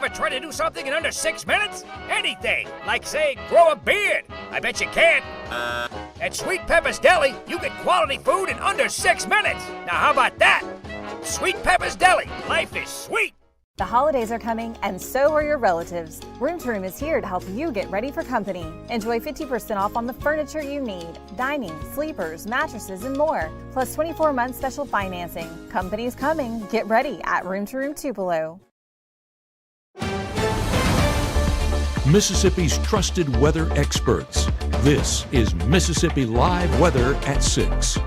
ever tried to do something in under 6 minutes? Anything, like say, grow a beard. I bet you can. At Sweet Pepper's Deli, you get quality food in under 6 minutes. Now how about that? Sweet Pepper's Deli, life is sweet. The holidays are coming, and so are your relatives. Room to Room is here to help you get ready for company. Enjoy 50% off on the furniture you need, dining, sleepers, mattresses, and more. Plus 24-month special financing. Company's coming. Get ready at Room to Room Tupelo. Mississippi's trusted weather experts. This is Mississippi Live Weather at 6.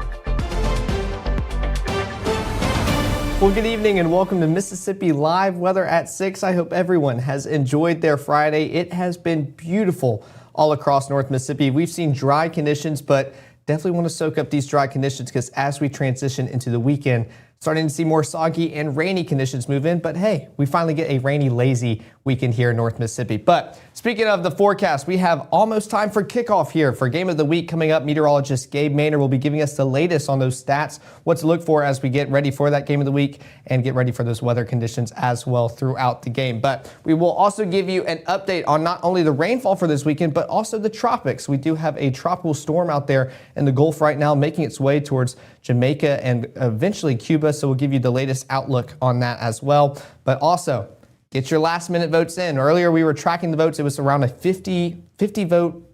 Well, good evening and welcome to Mississippi Live Weather at 6. I hope everyone has enjoyed their Friday. It has been beautiful all across North Mississippi. We've seen dry conditions, but definitely want to soak up these dry conditions because as we transition into the weekend, starting to see more soggy and rainy conditions move in. But hey, we finally get a rainy, lazy weekend here in North Mississippi. But speaking of the forecast, we have almost time for kickoff here for Game of the Week coming up. Meteorologist Gabe Maynor will be giving us the latest on those stats, what to look for as we get ready for that Game of the Week and get ready for those weather conditions as well throughout the game. But we will also give you an update on not only the rainfall for this weekend, but also the tropics. We do have a tropical storm out there in the Gulf right now, making its way towards Jamaica and eventually Cuba. So we'll give you the latest outlook on that as well. But also, get your last minute votes in. Earlier we were tracking the votes. It was around a 50 vote,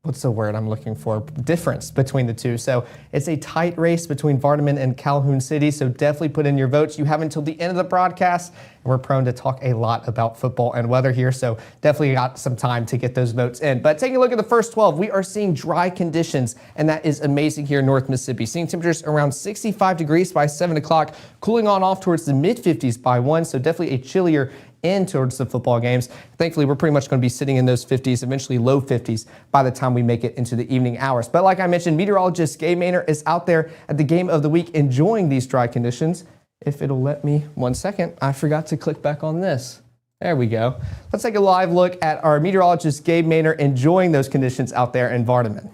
what's the word I'm looking for, difference between the two. So it's a tight race between Vardaman and Calhoun City. So definitely put in your votes. You have until the end of the broadcast. And we're prone to talk a lot about football and weather here. So definitely got some time to get those votes in. But taking a look at the first 12, we are seeing dry conditions. And that is amazing here in North Mississippi. Seeing temperatures around 65 degrees by 7 o'clock, cooling on off towards the mid 50s by 1. So definitely a chillier in towards the football games. Thankfully, we're pretty much going to be sitting in those 50s, eventually low 50s by the time we make it into the evening hours. But like I mentioned, meteorologist Gabe Maynor is out there at the Game of the Week enjoying these dry conditions. If it'll let me, 1 second, I forgot to click back on this. There we go. Let's take a live look at our meteorologist Gabe Maynor enjoying those conditions out there in Vardaman.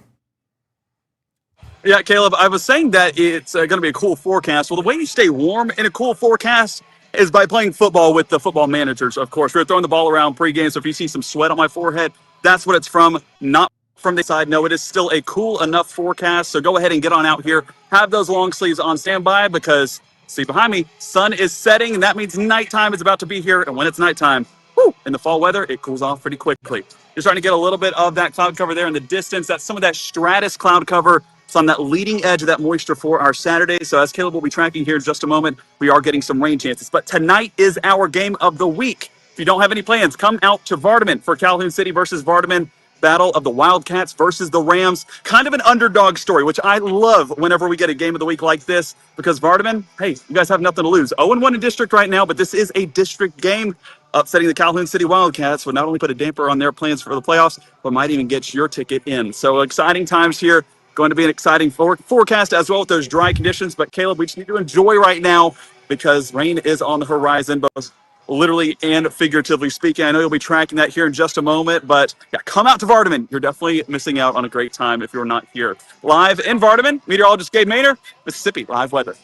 Yeah, Caleb, I was saying that it's going to be a cool forecast. Well, the way you stay warm in a cool forecast is by playing football with the football managers, of course. We're throwing the ball around pregame, so if you see some sweat on my forehead, that's what it's from, not from the side. No, it is still a cool enough forecast, so go ahead and get on out here. Have those long sleeves on standby because, see behind me, sun is setting, and that means nighttime is about to be here, and when it's nighttime, in the fall weather, it cools off pretty quickly. You're starting to get a little bit of that cloud cover there in the distance. That's some of that stratus cloud cover. It's on that leading edge of that moisture for our Saturday. So as Caleb will be tracking here in just a moment, we are getting some rain chances. But tonight is our game of the week. If you don't have any plans, come out to Vardaman for Calhoun City versus Vardaman. Battle of the Wildcats versus the Rams. Kind of an underdog story, which I love whenever we get a game of the week like this, because Vardaman, hey, you guys have nothing to lose. 0-1 in district right now, but this is a district game. Upsetting the Calhoun City Wildcats would not only put a damper on their plans for the playoffs, but might even get your ticket in. So exciting times here. Going to be an exciting forecast as well with those dry conditions. But Caleb, we just need to enjoy right now because rain is on the horizon, both literally and figuratively speaking. I know you'll be tracking that here in just a moment, but yeah, come out to Vardaman. You're definitely missing out on a great time if you're not here. Live in Vardaman, meteorologist Gabe Maynor, Mississippi Live Weather.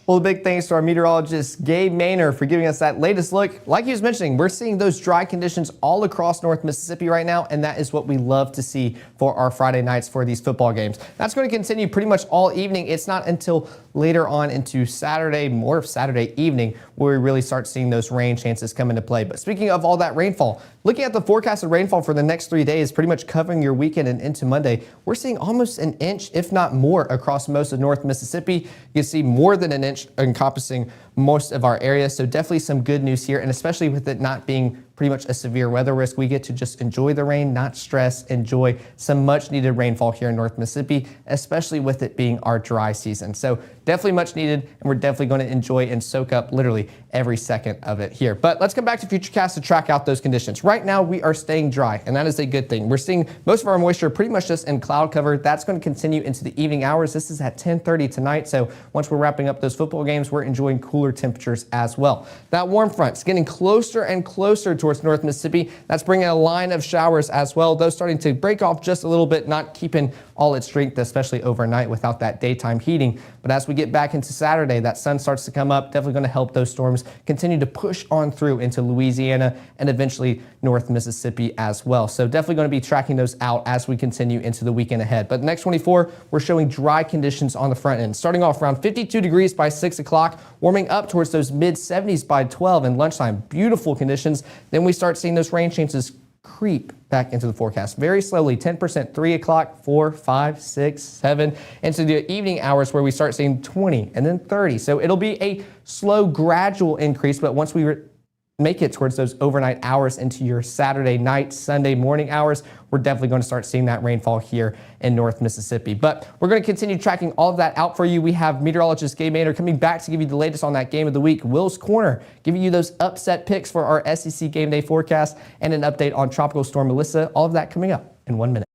Well, big thanks to our meteorologist Gabe Maynor for giving us that latest look. Like he was mentioning, we're seeing those dry conditions all across North Mississippi right now, and that is what we love to see for our Friday nights for these football games. That's going to continue pretty much all evening. It's not until later on into Saturday, more of Saturday evening, where we really start seeing those rain chances come into play. But speaking of all that rainfall, looking at the forecasted rainfall for the next 3 days, pretty much covering your weekend and into Monday, we're seeing almost an inch, if not more, across most of North Mississippi. You can see more than an inch encompassing most of our area. So definitely some good news here, and especially with it not being pretty much a severe weather risk, we get to just enjoy the rain, not stress, enjoy some much needed rainfall here in North Mississippi, especially with it being our dry season. So definitely much needed, and we're definitely going to enjoy and soak up literally every second of it here. But let's come back to Futurecast to track out those conditions. Right now we are staying dry, and that is a good thing. We're seeing most of our moisture pretty much just in cloud cover. That's going to continue into the evening hours. This is at 10:30 tonight, so once we're wrapping up those football games, we're enjoying cooler temperatures as well. That warm front's getting closer and closer towards North Mississippi. That's bringing a line of showers as well. Those starting to break off just a little bit, not keeping all its strength, especially overnight without that daytime heating. But as we get back into Saturday, that sun starts to come up, definitely going to help those storms continue to push on through into Louisiana and eventually North Mississippi as well. So definitely going to be tracking those out as we continue into the weekend ahead. But the next 24, we're showing dry conditions on the front end. Starting off around 52 degrees by 6 o'clock, warming up towards those mid 70s by 12 and lunchtime. Beautiful conditions. Then we start seeing those rain chances creep back into the forecast very slowly. 10%, 3 o'clock, 4, 5, 6, 7, into the evening hours where we start seeing 20 and then 30. So it'll be a slow, gradual increase, but once we make it towards those overnight hours into your Saturday night, Sunday morning hours, we're definitely going to start seeing that rainfall here in North Mississippi. But we're going to continue tracking all of that out for you. We have meteorologist Gabe Maynard coming back to give you the latest on that game of the week. Will's Corner, giving you those upset picks for our SEC game day forecast and an update on Tropical Storm Melissa. All of that coming up in 1 minute.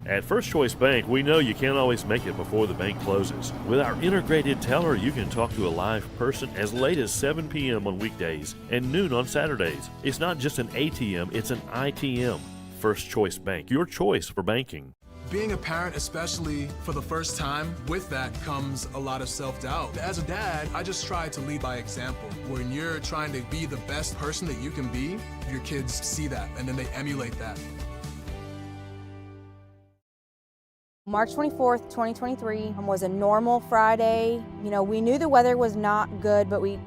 At First Choice Bank, we know you can't always make it before the bank closes. With our integrated teller, you can talk to a live person as late as 7 p.m. on weekdays and noon on Saturdays. It's not just an ATM, it's an ITM. First Choice Bank, your choice for banking. Being a parent, especially for the first time, with that comes a lot of self-doubt. As a dad, I just try to lead by example. When you're trying to be the best person that you can be, your kids see that and then they emulate that. March 24th, 2023 was a normal Friday. You know, we knew the weather was not good, but we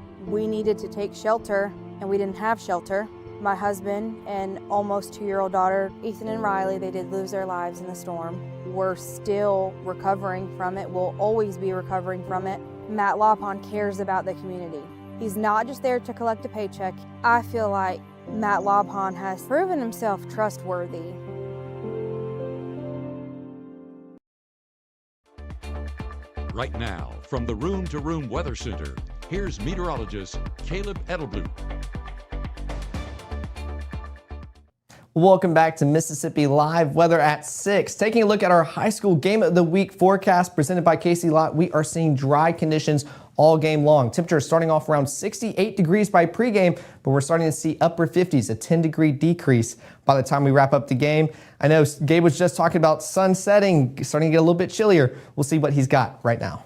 needed to take shelter, and we didn't have shelter. My husband and almost 2-year-old daughter, Ethan and Riley, they did lose their lives in the storm. We're still recovering from it. We'll always be recovering from it. Matt Laupon cares about the community. He's not just there to collect a paycheck. I feel like Matt Laupon has proven himself trustworthy. Right now, from the Room to Room Weather Center, here's meteorologist Caleb Edelblut. Welcome back to Mississippi Live Weather at 6. Taking a look at our high school game of the week forecast presented by Casey Lott, we are seeing dry conditions all game long. Temperature starting off around 68 degrees by pregame, but we're starting to see upper 50s, a 10-degree decrease by the time we wrap up the game. I know Gabe was just talking about sun setting, starting to get a little bit chillier. We'll see what he's got right now.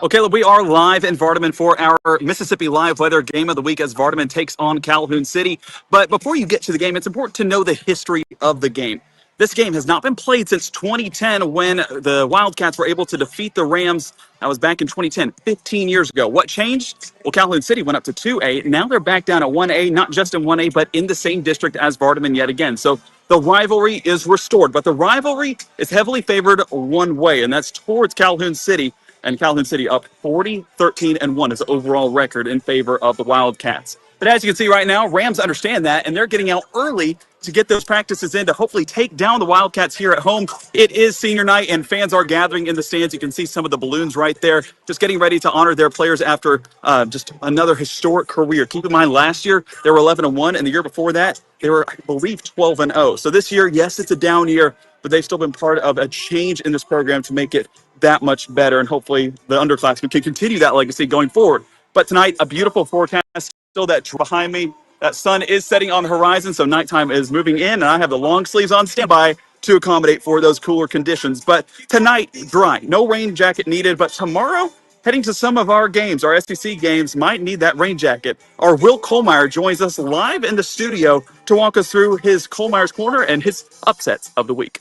Well, Caleb, we are live in Vardaman for our Mississippi Live Weather Game of the Week as Vardaman takes on Calhoun City. But before you get to the game, it's important to know the history of the game. This game has not been played since 2010 when the Wildcats were able to defeat the Rams. That was back in 2010, 15 years ago. What changed? Well, Calhoun City went up to 2A. Now they're back down at 1A, not just in 1A, but in the same district as Vardaman yet again. So the rivalry is restored, but the rivalry is heavily favored one way, and that's towards Calhoun City. And Calhoun City up 40-13-1 is the overall record in favor of the Wildcats. But as you can see right now, Rams understand that, and they're getting out early to get those practices in to hopefully take down the Wildcats here at home. It is senior night, and fans are gathering in the stands. You can see some of the balloons right there, just getting ready to honor their players after just another historic career. Keep in mind, last year, they were 11-1, and the year before that, they were, I believe, 12-0. So this year, yes, it's a down year, but they've still been part of a change in this program to make it that much better, and hopefully the underclassmen can continue that legacy going forward. But tonight, a beautiful forecast. Still that behind me, that sun is setting on the horizon, so nighttime is moving in, and I have the long sleeves on standby to accommodate for those cooler conditions. But tonight, dry, no rain jacket needed. But tomorrow, heading to some of our games, our SEC games, might need that rain jacket. Our Will Kohlmeyer joins us live in the studio to walk us through his Kohlmeyer's Corner and his upsets of the week.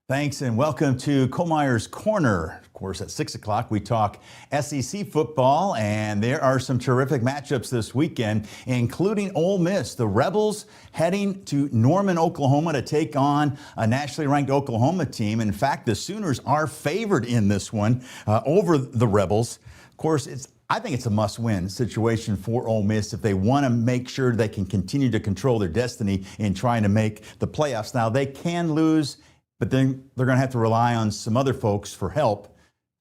Thanks and welcome to Kohlmeyer's Corner. Of course, at 6 o'clock, we talk SEC football, and there are some terrific matchups this weekend, including Ole Miss. The Rebels heading to Norman, Oklahoma to take on a nationally ranked Oklahoma team. In fact, the Sooners are favored in this one over the Rebels. Of course, I think it's a must-win situation for Ole Miss if they want to make sure they can continue to control their destiny in trying to make the playoffs. Now, they can lose, but then they're going to have to rely on some other folks for help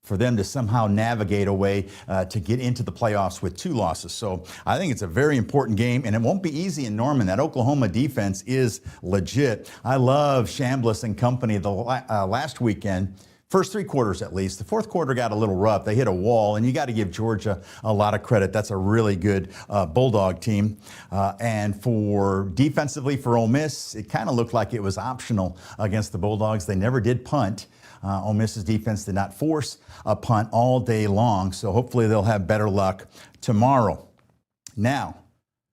for them to somehow navigate a way to get into the playoffs with 2 losses. So I think it's a very important game, and it won't be easy in Norman. That Oklahoma defense is legit. I love Chambliss and company the last weekend. First 3 quarters at least. The fourth quarter got a little rough. They hit a wall, and you got to give Georgia a lot of credit. That's a really good Bulldog team. And for defensively for Ole Miss, it kind of looked like it was optional against the Bulldogs. They never did punt. Ole Miss's defense did not force a punt all day long, so hopefully they'll have better luck tomorrow. Now,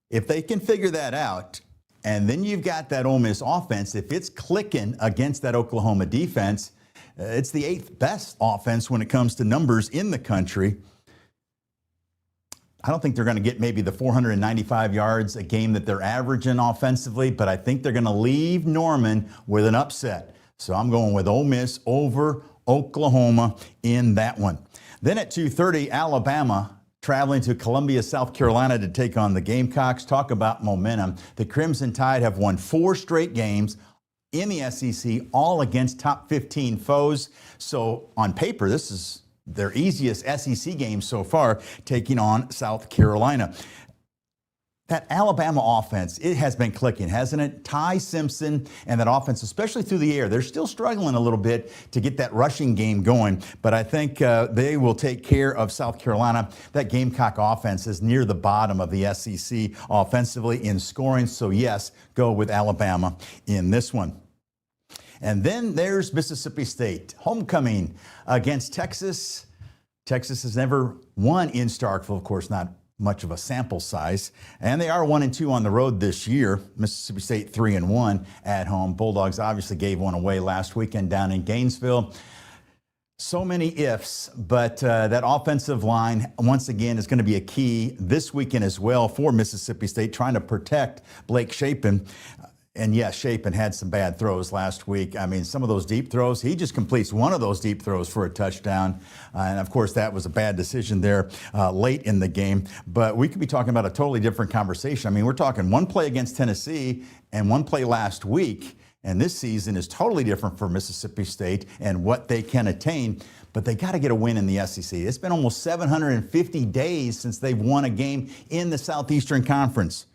if they can figure that out, and then you've got that Ole Miss offense, if it's clicking against that Oklahoma defense, it's the 8th best offense when it comes to numbers in the country. I don't think they're going to get maybe the 495 yards a game that they're averaging offensively, but I think they're going to leave Norman with an upset. So I'm going with Ole Miss over Oklahoma in that one. Then at 2:30, Alabama traveling to Columbia, South Carolina to take on the Gamecocks. Talk about momentum. The Crimson Tide have won 4 straight games in the SEC, all against top 15 foes. So on paper, this is their easiest SEC game so far, taking on South Carolina. That Alabama offense, it has been clicking, hasn't it? Ty Simpson and that offense, especially through the air, they're still struggling a little bit to get that rushing game going. But I think they will take care of South Carolina. That Gamecock offense is near the bottom of the SEC offensively in scoring. So yes, go with Alabama in this one. And then there's Mississippi State. Homecoming against Texas. Texas has never won in Starkville, of course, not much of a sample size. And they are 1-2 on the road this year. Mississippi State 3-1 at home. Bulldogs obviously gave one away last weekend down in Gainesville. So many ifs, but that offensive line, once again, is going to be a key this weekend as well for Mississippi State, trying to protect Blake Shapen. And yes, Shapen had some bad throws last week. I mean, some of those deep throws, he just completes one of those deep throws for a touchdown. And of course, that was a bad decision there late in the game. But we could be talking about a totally different conversation. I mean, we're talking one play against Tennessee and one play last week. And this season is totally different for Mississippi State and what they can attain. But they got to get a win in the SEC. It's been almost 750 days since they've won a game in the Southeastern Conference.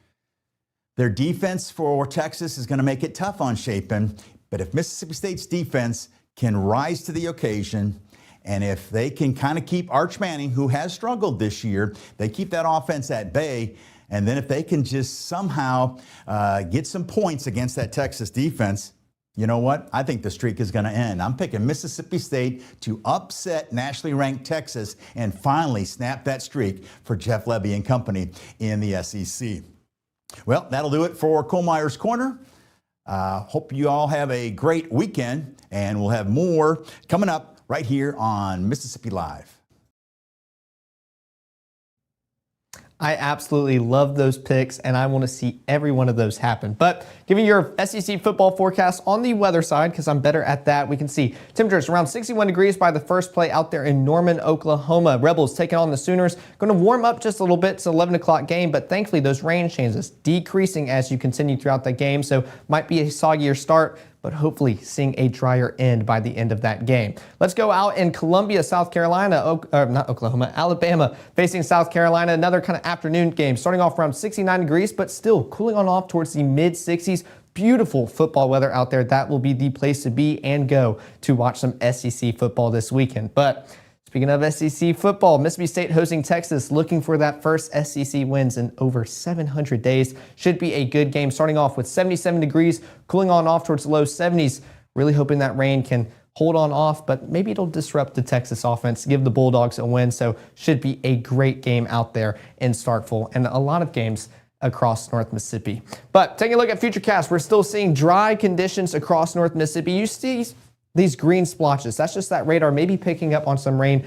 Their defense for Texas is going to make it tough on Shapen. But if Mississippi State's defense can rise to the occasion, and if they can kind of keep Arch Manning, who has struggled this year, they keep that offense at bay, and then if they can just somehow get some points against that Texas defense, you know what? I think the streak is going to end. I'm picking Mississippi State to upset nationally ranked Texas and finally snap that streak for Jeff Lebby and company in the SEC. Well, that'll do it for Cole Meyers Corner. Hope you all have a great weekend, and we'll have more coming up right here on Mississippi Live. I absolutely love those picks, and I want to see every one of those happen. But giving your SEC football forecast on the weather side, because I'm better at that, we can see temperatures around 61 degrees by the first play out there in Norman, Oklahoma. Rebels taking on the Sooners. Going to warm up just a little bit. It's an 11 o'clock game, but thankfully those rain chances decreasing as you continue throughout the game, so might be a soggier start, but hopefully seeing a drier end by the end of that game. Let's go out in Columbia, South Carolina, Alabama facing South Carolina. Another kind of afternoon game, starting off around 69 degrees, but still cooling on off towards the mid-60s. Beautiful football weather out there. That will be the place to be and go to watch some SEC football this weekend. But speaking of SEC football, Mississippi State hosting Texas, looking for that first SEC wins in over 700 days. Should be a good game, starting off with 77 degrees, cooling on off towards the low 70s. Really hoping that rain can hold on off, but maybe it'll disrupt the Texas offense, give the Bulldogs a win. So should be a great game out there in Starkville, and a lot of games across North Mississippi. But taking a look at Futurecast, we're still seeing dry conditions across North Mississippi. You see these green splotches. That's just that radar maybe picking up on some rain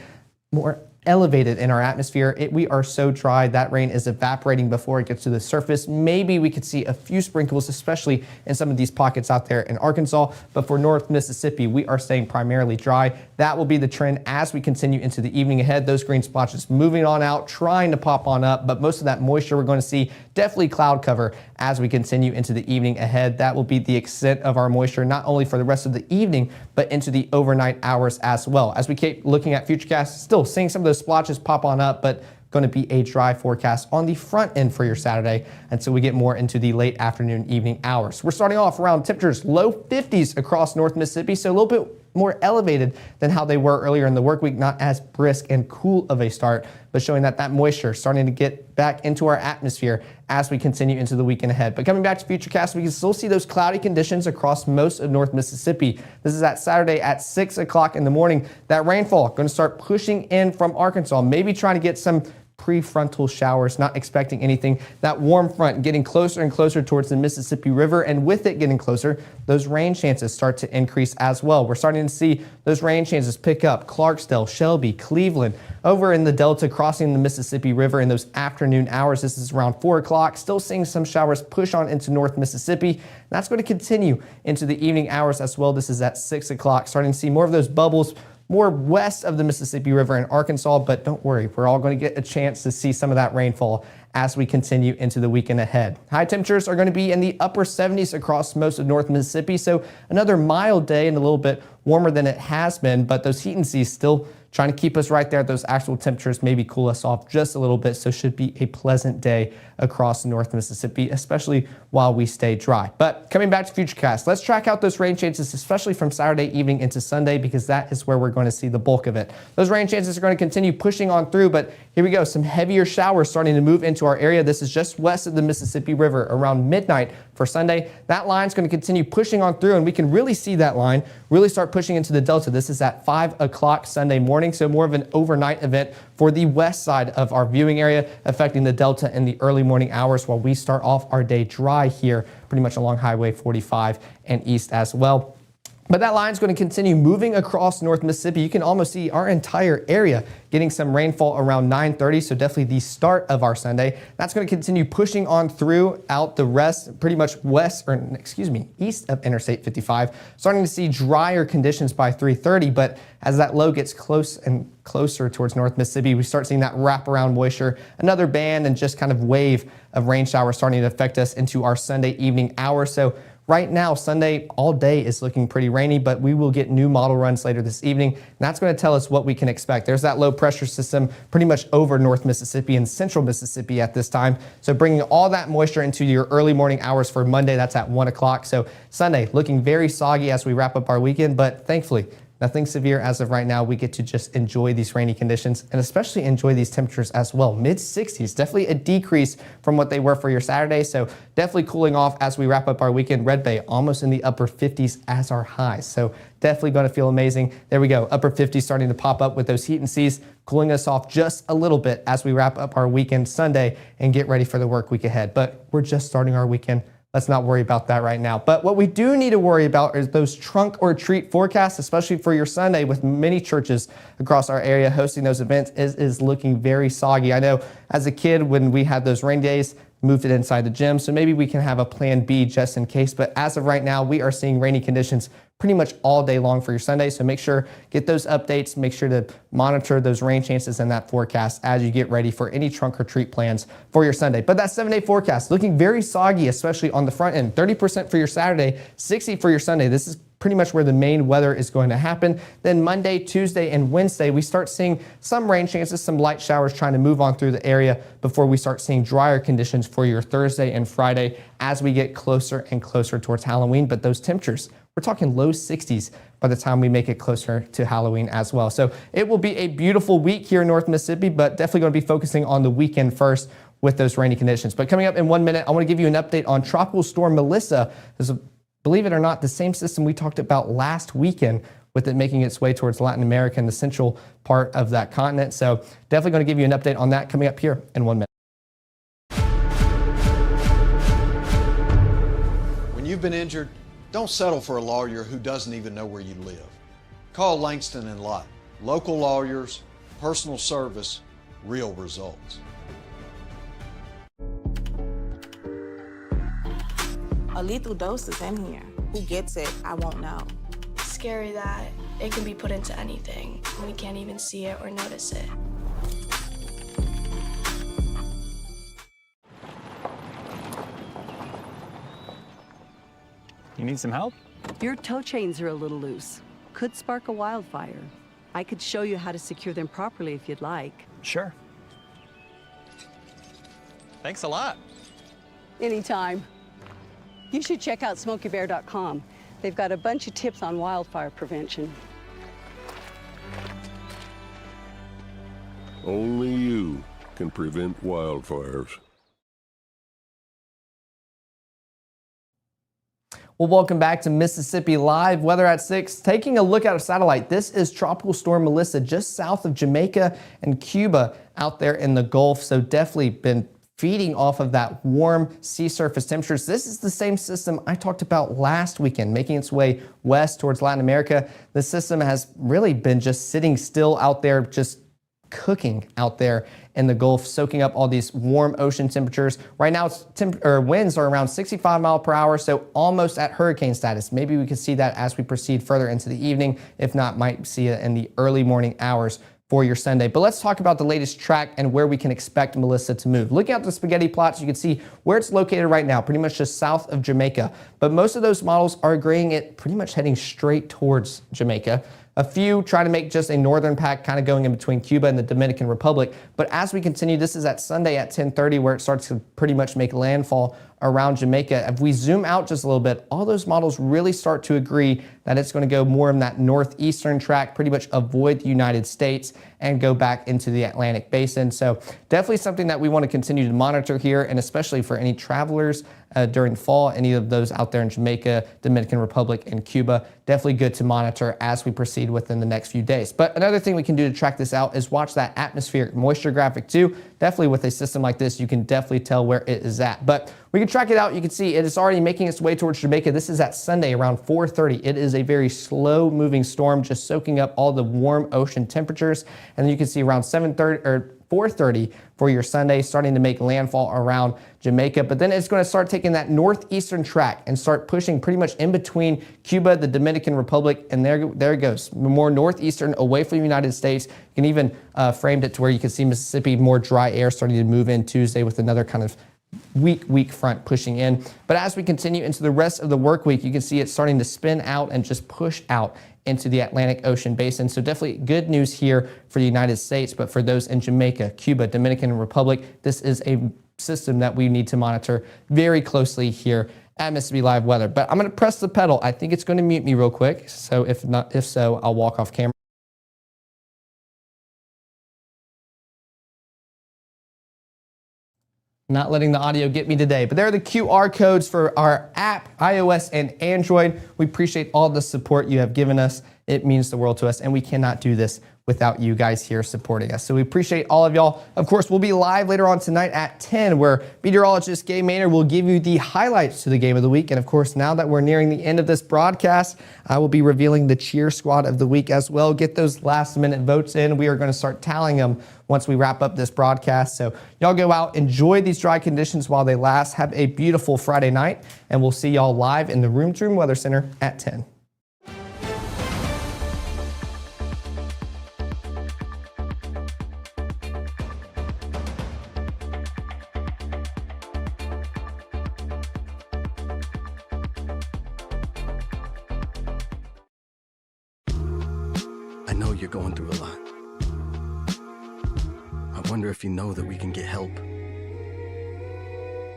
more elevated in our atmosphere. We are so dry, that rain is evaporating before it gets to the surface. Maybe we could see a few sprinkles, especially in some of these pockets out there in Arkansas. But for North Mississippi, we are staying primarily dry. That will be the trend as we continue into the evening ahead. Those green splotches moving on out, trying to pop on up, but most of that moisture we're going to see definitely cloud cover as we continue into the evening ahead. That will be the extent of our moisture, not only for the rest of the evening, but into the overnight hours as well. As we keep looking at Futurecast, still seeing some of those splotches pop on up, but going to be a dry forecast on the front end for your Saturday until we get more into the late afternoon, evening hours. We're starting off around temperatures low 50s across North Mississippi, so a little bit more elevated than how they were earlier in the work week, not as brisk and cool of a start, but showing that moisture starting to get back into our atmosphere as we continue into the weekend ahead. But coming back to Futurecast, we can still see those cloudy conditions across most of North Mississippi. This is at Saturday at 6 o'clock in the morning. That rainfall going to start pushing in from Arkansas, maybe trying to get some prefrontal showers, not expecting anything. That warm front getting closer and closer towards the Mississippi River, and with it getting closer, those rain chances start to increase as well. We're starting to see those rain chances pick up. Clarksdale, Shelby, Cleveland, over in the Delta crossing the Mississippi River in those afternoon hours. This is around 4 o'clock. Still seeing some showers push on into North Mississippi. That's going to continue into the evening hours as well. This is at 6 o'clock. Starting to see more of those bubbles more west of the Mississippi River in Arkansas, but don't worry, we're all going to get a chance to see some of that rainfall as we continue into the weekend ahead. High temperatures are going to be in the upper 70s across most of North Mississippi, so another mild day and a little bit warmer than it has been, but those heat and seas still trying to keep us right there. Those actual temperatures maybe cool us off just a little bit, so should be a pleasant day across North Mississippi, especially while we stay dry. But coming back to Futurecast, let's track out those rain chances, especially from Saturday evening into Sunday, because that is where we're going to see the bulk of it. Those rain chances are going to continue pushing on through, but here we go. Some heavier showers starting to move into our area. This is just west of the Mississippi River around midnight for Sunday. That line's going to continue pushing on through, and we can really see that line really start pushing into the Delta. This is at 5 o'clock Sunday morning, so more of an overnight event for the west side of our viewing area, affecting the Delta in the early morning hours while we start off our day dry here, pretty much along Highway 45 and east as well. But that line is going to continue moving across North Mississippi. You can almost see our entire area getting some rainfall around 9:30, so definitely the start of our Sunday. That's going to continue pushing on throughout the rest, pretty much east of Interstate 55. Starting to see drier conditions by 3:30, but as that low gets close and closer towards North Mississippi, we start seeing that wraparound moisture, another band and just kind of wave of rain showers starting to affect us into our Sunday evening hours. So right now, Sunday all day is looking pretty rainy, but we will get new model runs later this evening, and that's going to tell us what we can expect. There's that low pressure system pretty much over North Mississippi and central Mississippi at this time, so bringing all that moisture into your early morning hours for Monday, that's at 1 o'clock. So Sunday looking very soggy as we wrap up our weekend, but thankfully, nothing severe as of right now. We get to just enjoy these rainy conditions and especially enjoy these temperatures as well. Mid-60s, definitely a decrease from what they were for your Saturday. So definitely cooling off as we wrap up our weekend. Red Bay almost in the upper 50s as our highs. So definitely going to feel amazing. There we go. Upper 50s starting to pop up with those heat and seas, cooling us off just a little bit as we wrap up our weekend Sunday and get ready for the work week ahead. But we're just starting our weekend. Let's not worry about that right now. But what we do need to worry about is those trunk or treat forecasts, especially for your Sunday, with many churches across our area hosting those events is looking very soggy. I know as a kid when we had those rain days, moved it inside the gym, so maybe we can have a plan B just in case. But as of right now, we are seeing rainy conditions pretty much all day long for your Sunday. So make sure, get those updates, make sure to monitor those rain chances in that forecast as you get ready for any trunk or treat plans for your Sunday. But that 7-day forecast looking very soggy, especially on the front end. 30% for your Saturday, 60% for your Sunday. This is pretty much where the main weather is going to happen. Then Monday, Tuesday, and Wednesday, we start seeing some rain chances, some light showers trying to move on through the area before we start seeing drier conditions for your Thursday and Friday as we get closer and closer towards Halloween. But those temperatures, we're talking low 60s by the time we make it closer to Halloween as well. So it will be a beautiful week here in North Mississippi, but definitely going to be focusing on the weekend first with those rainy conditions. But coming up in 1 minute, I want to give you an update on Tropical Storm Melissa. Believe it or not, the same system we talked about last weekend with it making its way towards Latin America and the central part of that continent. So definitely going to give you an update on that coming up here in 1 minute. When you've been injured, don't settle for a lawyer who doesn't even know where you live. Call Langston and Lott. Local lawyers, personal service, real results. A lethal dose is in here. Who gets it, I won't know. It's scary that it can be put into anything, and we can't even see it or notice it. You need some help? Your tow chains are a little loose. Could spark a wildfire. I could show you how to secure them properly if you'd like. Sure. Thanks a lot. Anytime. You should check out SmokeyBear.com. They've got a bunch of tips on wildfire prevention. Only you can prevent wildfires. Well, welcome back to Mississippi Live, Weather at 6. Taking a look at a satellite, this is Tropical Storm Melissa just south of Jamaica and Cuba out there in the Gulf. So definitely been feeding off of that warm sea surface temperatures. This is the same system I talked about last weekend, making its way west towards Latin America. The system has really been just sitting still out there, just cooking out there in the Gulf, soaking up all these warm ocean temperatures. Right now, winds are around 65 miles per hour, so almost at hurricane status. Maybe we can see that as we proceed further into the evening. If not, might see it in the early morning hours for your Sunday. But let's talk about the latest track and where we can expect Melissa to move. Looking at the spaghetti plots, you can see where it's located right now, pretty much just south of Jamaica. But most of those models are agreeing it pretty much heading straight towards Jamaica. A few try to make just a northern pack kind of going in between Cuba and the Dominican Republic. But as we continue, this is at Sunday at 10:30 where it starts to pretty much make landfall around Jamaica. If we zoom out just a little bit, all those models really start to agree that it's going to go more in that northeastern track, pretty much avoid the United States and go back into the Atlantic basin. So definitely something that we want to continue to monitor here, and especially for any travelers during fall, any of those out there in Jamaica, Dominican Republic, and Cuba. Definitely good to monitor as we proceed within the next few days. But another thing we can do to track this out is watch that atmospheric moisture graphic too. Definitely with a system like this, you can definitely tell where it is at. But we can track it out. You can see it is already making its way towards Jamaica. This is at Sunday around 4:30. It is a very slow moving storm, just soaking up all the warm ocean temperatures. And then you can see around 7:30 or 4:30 for your Sunday, starting to make landfall around Jamaica. But then it's going to start taking that northeastern track and start pushing pretty much in between Cuba, the Dominican Republic, and there it goes. More northeastern, away from the United States. You can even framed it to where you can see Mississippi, more dry air starting to move in Tuesday with another kind of weak front pushing in. But as we continue into the rest of the work week, you can see it starting to spin out and just push out into the Atlantic Ocean basin. So definitely good news here for the United States, but for those in Jamaica, Cuba, Dominican Republic, this is a system that we need to monitor very closely here at Mississippi Live Weather. But I'm going to press the pedal. I think it's going to mute me real quick. So if so, I'll walk off camera. Not letting the audio get me today, but there are the QR codes for our app, iOS and Android. We appreciate all the support you have given us. It means the world to us, and we cannot do this without you guys here supporting us. So we appreciate all of y'all. Of course, we'll be live later on tonight at 10, where meteorologist Gabe Maynard will give you the highlights to the game of the week. And of course, now that we're nearing the end of this broadcast, I will be revealing the cheer squad of the week as well. Get those last minute votes in. We are going to start tallying them once we wrap up this broadcast. So y'all go out, enjoy these dry conditions while they last. Have a beautiful Friday night, and we'll see y'all live in the Room to Room Weather Center at 10. I know you're going through a lot. I wonder if you know that we can get help.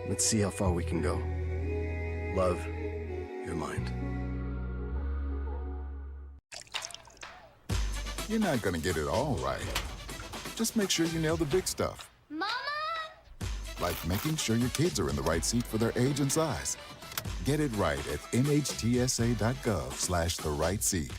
Let's see how far we can go. Love, your mind. You're not gonna get it all right. Just make sure you nail the big stuff. Mama! Like making sure your kids are in the right seat for their age and size. Get it right at nhtsa.gov/the right seat.